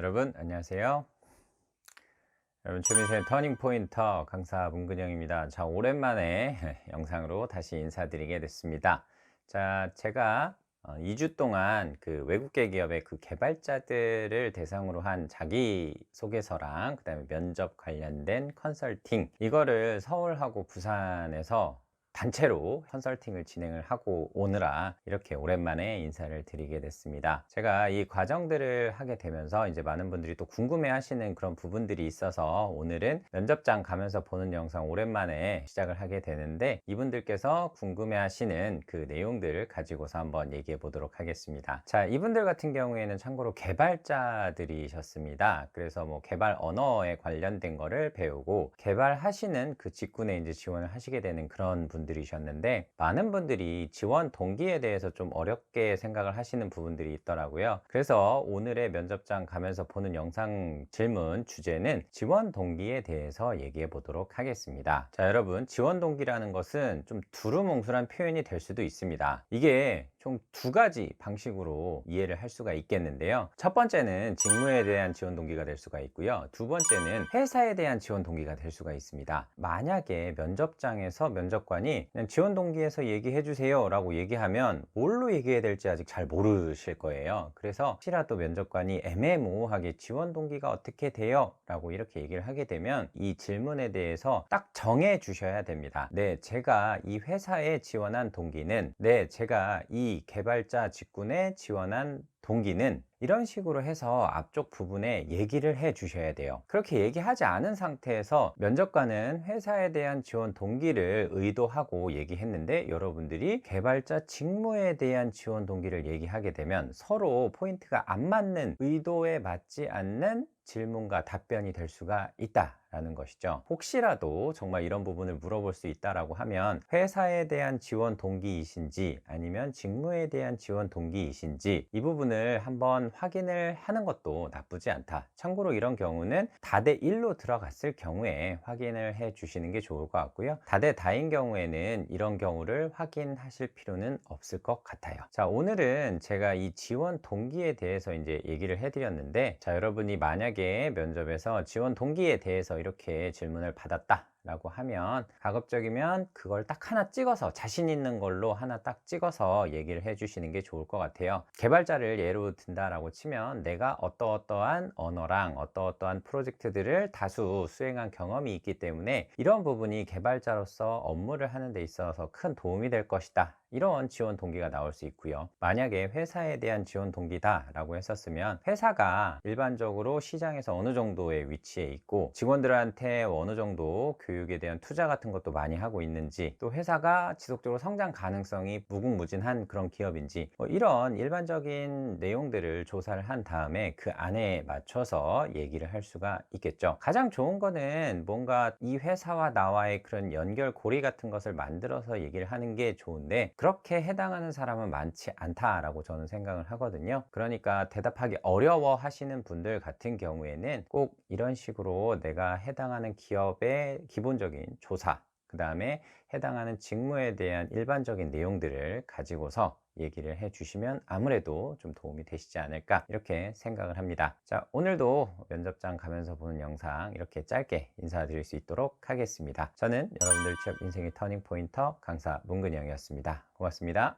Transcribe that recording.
여러분 안녕하세요. 여러분 최민수의 터닝포인터 강사 문근영입니다. 자, 오랜만에 영상으로 다시 인사드리게 됐습니다. 자, 제가 2주 동안 그 외국계 기업의 그 개발자들을 대상으로 한 자기소개서랑 그다음에 면접 관련된 컨설팅, 이거를 서울하고 부산에서 단체로 컨설팅을 진행을 하고 오느라 이렇게 오랜만에 인사를 드리게 됐습니다. 제가 이 과정들을 하게 되면서 이제 많은 분들이 또 궁금해 하시는 그런 부분들이 있어서 오늘은 면접장 가면서 보는 영상 오랜만에 시작을 하게 되는데, 이분들께서 궁금해 하시는 그 내용들을 가지고서 한번 얘기해 보도록 하겠습니다. 자, 이분들 같은 경우에는 참고로 개발자들이셨습니다. 그래서 뭐 개발 언어에 관련된 거를 배우고 개발하시는 그 직군에 이제 지원을 하시게 되는 그런 분들이셨는데, 많은 분들이 지원 동기에 대해서 좀 어렵게 생각을 하시는 부분들이 있더라고요. 그래서 오늘의 면접장 가면서 보는 영상 질문 주제는 지원 동기에 대해서 얘기해 보도록 하겠습니다. 자, 여러분, 지원 동기라는 것은 좀 두루뭉술한 표현이 될 수도 있습니다. 이게 총 두 가지 방식으로 이해를 할 수가 있겠는데요. 첫 번째는 직무에 대한 지원 동기가 될 수가 있고요. 두 번째는 회사에 대한 지원 동기가 될 수가 있습니다. 만약에 면접장에서 면접관이 그냥 지원 동기에서 얘기해 주세요 라고 얘기하면 뭘로 얘기해야 될지 아직 잘 모르실 거예요. 그래서 혹시라도 면접관이 애매모호하게 지원 동기가 어떻게 돼요? 라고 이렇게 얘기를 하게 되면 이 질문에 대해서 딱 정해 주셔야 됩니다. 네, 제가 이 회사에 지원한 동기는, 네, 제가 이 개발자 직군에 지원한 동기는, 이런 식으로 해서 앞쪽 부분에 얘기를 해 주셔야 돼요. 그렇게 얘기하지 않은 상태에서 면접관은 회사에 대한 지원 동기를 의도하고 얘기했는데 여러분들이 개발자 직무에 대한 지원 동기를 얘기하게 되면 서로 포인트가 안 맞는, 의도에 맞지 않는 질문과 답변이 될 수가 있다라는 것이죠. 혹시라도 정말 이런 부분을 물어볼 수 있다라고 하면 회사에 대한 지원 동기이신지 아니면 직무에 대한 지원 동기이신지 이 부분을 한번 확인을 하는 것도 나쁘지 않다. 참고로 이런 경우는 다대 1로 들어갔을 경우에 확인을 해 주시는 게 좋을 것 같고요. 다대 다인 경우에는 이런 경우를 확인하실 필요는 없을 것 같아요. 자, 오늘은 제가 이 지원 동기에 대해서 이제 얘기를 해 드렸는데, 자, 여러분이 만약에 면접에서 지원 동기에 대해서 이렇게 질문을 받았다 라고 하면 가급적이면 그걸 딱 하나 찍어서, 자신 있는 걸로 하나 딱 찍어서 얘기를 해 주시는 게 좋을 것 같아요. 개발자를 예로 든다라고 치면 내가 어떠어떠한 언어랑 어떠어떠한 프로젝트들을 다수 수행한 경험이 있기 때문에 이런 부분이 개발자로서 업무를 하는 데 있어서 큰 도움이 될 것이다, 이런 지원 동기가 나올 수 있고요. 만약에 회사에 대한 지원 동기다 라고 했었으면 회사가 일반적으로 시장에서 어느 정도의 위치에 있고 직원들한테 어느 정도 교육에 대한 투자 같은 것도 많이 하고 있는지, 또 회사가 지속적으로 성장 가능성이 무궁무진한 그런 기업인지, 이런 일반적인 내용들을 조사를 한 다음에 그 안에 맞춰서 얘기를 할 수가 있겠죠. 가장 좋은 거는 뭔가 이 회사와 나와의 그런 연결고리 같은 것을 만들어서 얘기를 하는 게 좋은데, 그렇게 해당하는 사람은 많지 않다라고 저는 생각을 하거든요. 그러니까 대답하기 어려워 하시는 분들 같은 경우에는 꼭 이런 식으로 내가 해당하는 기업의 기본적인 조사, 그 다음에 해당하는 직무에 대한 일반적인 내용들을 가지고서 얘기를 해 주시면 아무래도 좀 도움이 되시지 않을까, 이렇게 생각을 합니다. 자, 오늘도 면접장 가면서 보는 영상 이렇게 짧게 인사드릴 수 있도록 하겠습니다. 저는 여러분들 취업 인생의 터닝 포인터 강사 문근영이었습니다. 고맙습니다.